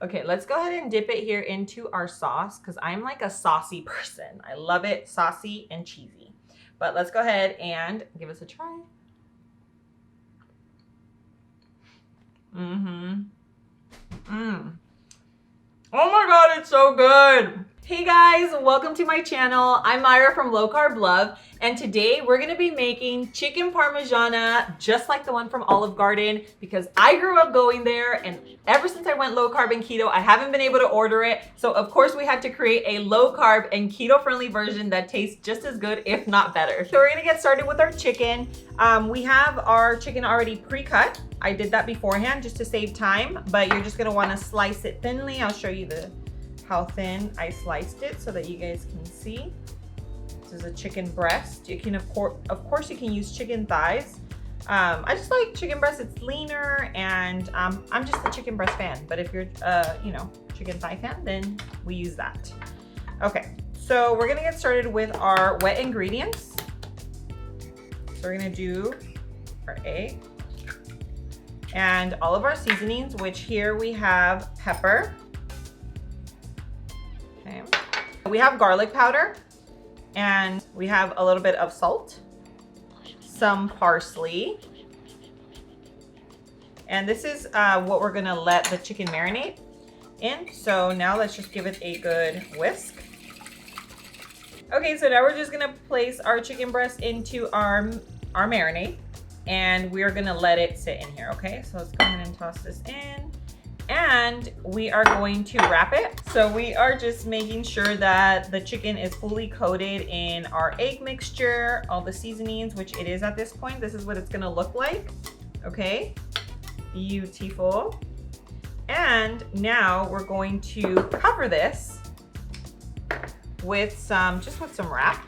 Okay, let's go ahead and dip it here into our sauce because I'm like a saucy person. I love it saucy and cheesy. But let's go ahead and give us a try. Oh my God, it's so good. Hey guys, welcome to my channel. I'm Myra from Low Carb Love, and today we're gonna be making chicken parmigiana just like the one from Olive Garden because I grew up going there, and ever since I went low carb and keto, I haven't been able to order it. So of course we had to create a low carb and keto friendly version that tastes just as good, if not better. So we're gonna get started with our chicken. We have our chicken already pre-cut. I did that beforehand just to save time, but you're just gonna wanna slice it thinly. I'll show you how thin I sliced it so that you guys can see. This is a chicken breast. You can, of course you can use chicken thighs. I just like chicken breast, it's leaner, and I'm just a chicken breast fan, but if you're, chicken thigh fan, then we use that. Okay, so we're gonna get started with our wet ingredients. So we're gonna do our egg and all of our seasonings, which here we have pepper. Okay. We have garlic powder, and we have a little bit of salt, some parsley, and this is what we're gonna let the chicken marinate in. So now let's just give it a good whisk. Okay, so now we're just gonna place our chicken breast into our marinade, and we're gonna let it sit in here, okay? So let's go ahead and toss this in. And we are going to wrap it. So we are just making sure that the chicken is fully coated in our egg mixture, all the seasonings, which it is at this point. This is what it's gonna look like, okay? Beautiful. And now we're going to cover this with some wrap.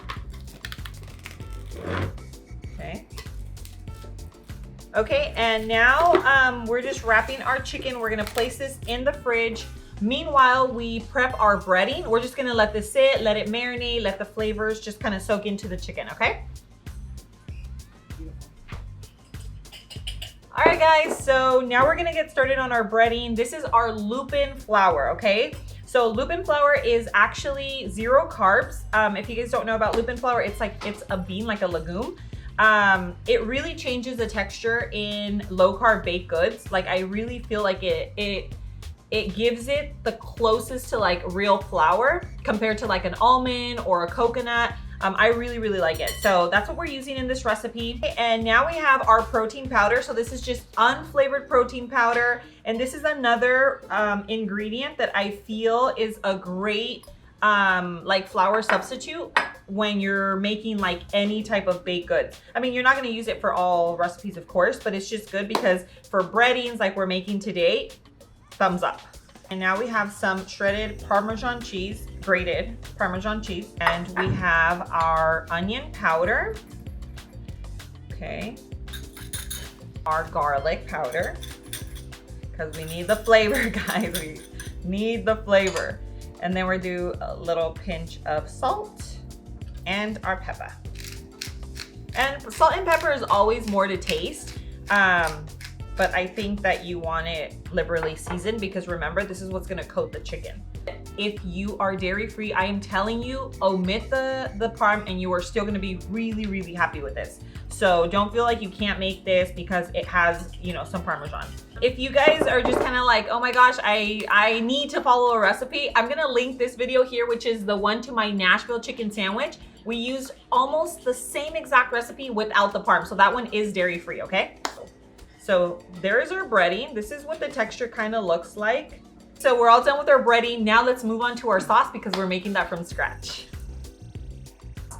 Okay. Okay, and now we're just wrapping our chicken. We're gonna place this in the fridge. Meanwhile, we prep our breading. We're just gonna let this sit, let it marinate, let the flavors just kind of soak into the chicken, okay? All right, guys, so now we're gonna get started on our breading. This is our lupin flour, okay? So lupin flour is actually 0 carbs. If you guys don't know about lupin flour, it's a bean, like a legume. It really changes the texture in low carb baked goods. Like, I really feel like it gives it the closest to like real flour compared to like an almond or a coconut. I really, really like it. So that's what we're using in this recipe. And now we have our protein powder. So this is just unflavored protein powder. And this is another ingredient that I feel is a great like flour substitute when you're making like any type of baked goods. I mean, you're not gonna use it for all recipes, of course, but it's just good because for breadings like we're making today, thumbs up. And now we have some shredded Parmesan cheese, grated Parmesan cheese, and we have our onion powder. Okay. Our garlic powder, because we need the flavor, guys. We need the flavor. And then we'll do a little pinch of salt and our pepper. And salt and pepper is always more to taste, but I think that you want it liberally seasoned because remember, this is what's gonna coat the chicken. If you are dairy free, I am telling you, omit the parm and you are still gonna be really, really happy with this. So don't feel like you can't make this because it has, some Parmesan. If you guys are just kind of like, oh my gosh, I need to follow a recipe, I'm gonna link this video here, which is the one to my Nashville chicken sandwich. We used almost the same exact recipe without the parm. So that one is dairy free, okay? So there's our breading. This is what the texture kind of looks like. So we're all done with our breading. Now let's move on to our sauce because we're making that from scratch.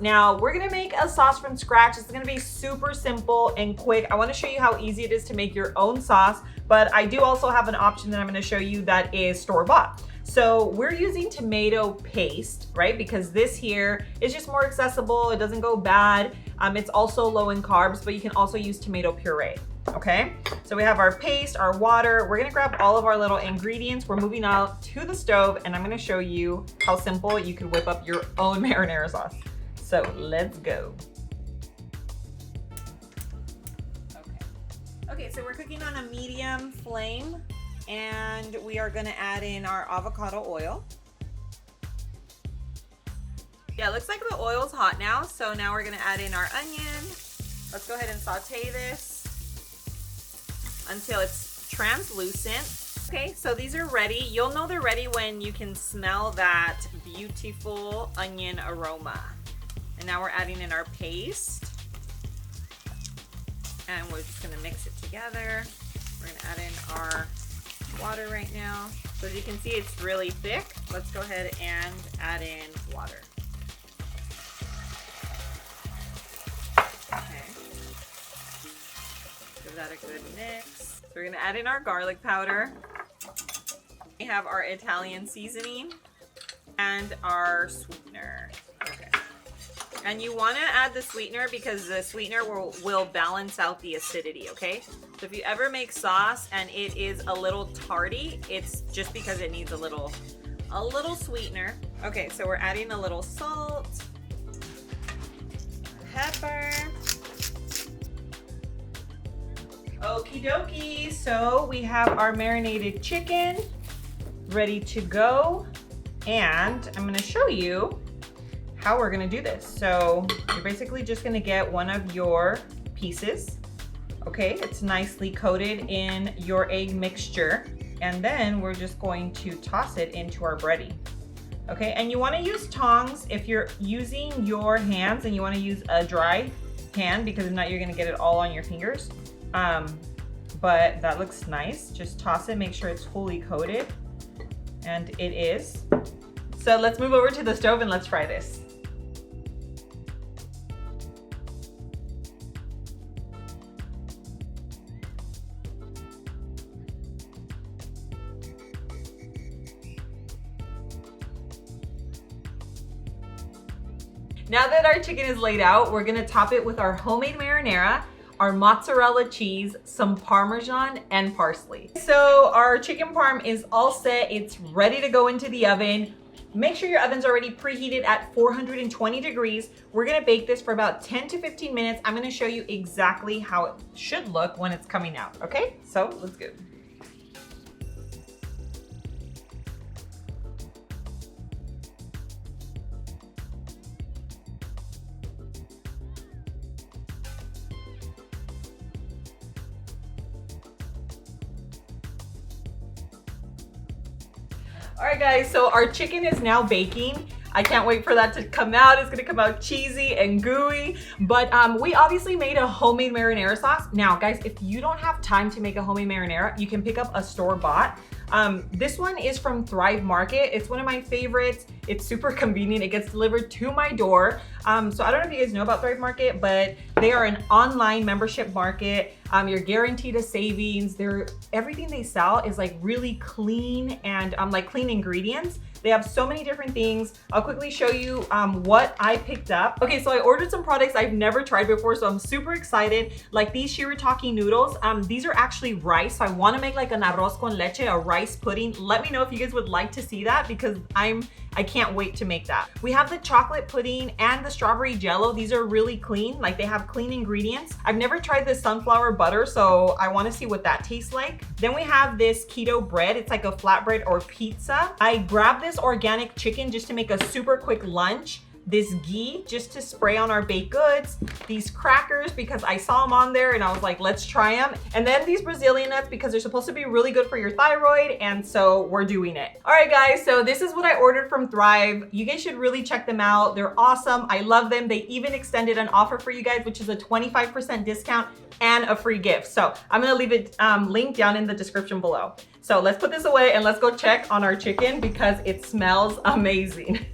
Now we're gonna make a sauce from scratch. It's gonna be super simple and quick. I wanna show you how easy it is to make your own sauce, but I do also have an option that I'm gonna show you that is store-bought. So we're using tomato paste, right? Because this here is just more accessible. It doesn't go bad. It's also low in carbs, but you can also use tomato puree, okay? So we have our paste, our water. We're gonna grab all of our little ingredients. We're moving out to the stove, and I'm gonna show you how simple you can whip up your own marinara sauce. So let's go. Okay, so we're cooking on a medium flame, and we are gonna add in our avocado oil. Yeah, it looks like the oil's hot now, so now we're gonna add in our onion. Let's go ahead and saute this until it's translucent. Okay, so these are ready. You'll know they're ready when you can smell that beautiful onion aroma. And now we're adding in our paste. And we're just gonna mix it together. We're gonna add in our water right now. So as you can see, it's really thick. Let's go ahead and add in water. Okay. Give that a good mix. So we're gonna add in our garlic powder. We have our Italian seasoning and our sweetener. Okay. And you want to add the sweetener because the sweetener will balance out the acidity, okay? So if you ever make sauce and it is a little tarty, it's just because it needs a little sweetener. Okay, so we're adding a little salt, pepper. Okie dokie, so we have our marinated chicken ready to go, and I'm gonna show you how we're gonna do this. So you're basically just gonna get one of your pieces, okay? It's nicely coated in your egg mixture, and then we're just going to toss it into our breading, okay? And you wanna use tongs if you're using your hands, and you wanna use a dry hand because if not, you're gonna get it all on your fingers. But that looks nice. Just toss it, make sure it's fully coated, and it is. So let's move over to the stove and let's fry this. Now that our chicken is laid out, we're gonna top it with our homemade marinara, our mozzarella cheese, some Parmesan, and parsley. So our chicken parm is all set. It's ready to go into the oven. Make sure your oven's already preheated at 420 degrees. We're gonna bake this for about 10 to 15 minutes. I'm gonna show you exactly how it should look when it's coming out, okay? So let's go. All right guys, so our chicken is now baking. I can't wait for that to come out. It's gonna come out cheesy and gooey. But we obviously made a homemade marinara sauce. Now guys, if you don't have time to make a homemade marinara, you can pick up a store-bought. This one is from Thrive Market. It's one of my favorites. It's super convenient. It gets delivered to my door. So I don't know if you guys know about Thrive Market, but they are an online membership market. You're guaranteed a savings. Everything they sell is like really clean and like clean ingredients. They have so many different things. I'll quickly show you what I picked up. Okay, so I ordered some products I've never tried before, so I'm super excited. Like these shirataki noodles. These are actually rice. So I want to make like an arroz con leche, a rice pudding. Let me know if you guys would like to see that because I can't wait to make that. We have the chocolate pudding and the strawberry jello. These are really clean, like they have clean ingredients. I've never tried this sunflower butter, so I wanna see what that tastes like. Then we have this keto bread. It's like a flatbread or pizza. I grabbed this organic chicken just to make a super quick lunch. This ghee just to spray on our baked goods, these crackers because I saw them on there and I was like, let's try them. And then these Brazilian nuts because they're supposed to be really good for your thyroid, and so we're doing it. All right guys, so this is what I ordered from Thrive. You guys should really check them out. They're awesome. I love them. They even extended an offer for you guys, which is a 25% discount and a free gift. So I'm gonna leave it linked down in the description below. So let's put this away and let's go check on our chicken because it smells amazing.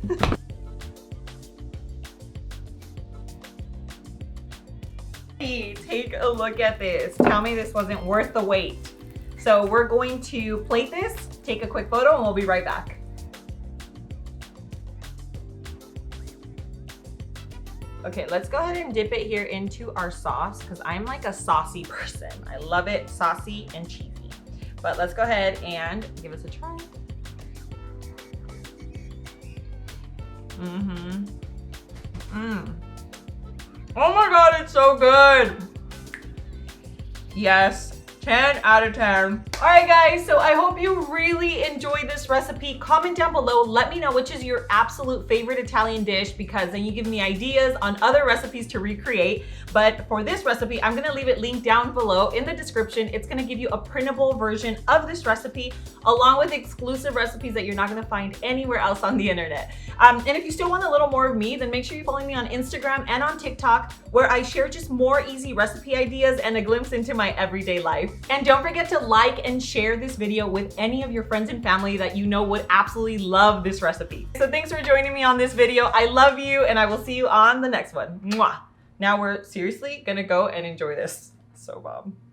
Hey, take a look at this. Tell me this wasn't worth the wait. So we're going to plate this, take a quick photo, and we'll be right back. Okay, let's go ahead and dip it here into our sauce because I'm like a saucy person. I love it saucy and cheesy. But let's go ahead and give us a try. Oh my God, it's so good. Yes, 10 out of 10. All right, guys, so I hope you really enjoyed this recipe. Comment down below, let me know which is your absolute favorite Italian dish, because then you give me ideas on other recipes to recreate. But for this recipe, I'm gonna leave it linked down below in the description. It's gonna give you a printable version of this recipe, along with exclusive recipes that you're not gonna find anywhere else on the internet. And if you still want a little more of me, then make sure you follow me on Instagram and on TikTok, where I share just more easy recipe ideas and a glimpse into my everyday life. And don't forget to like and share this video with any of your friends and family that you know would absolutely love this recipe. So thanks for joining me on this video. I love you, and I will see you on the next one. Mwah. Now we're seriously gonna go and enjoy this. So bomb.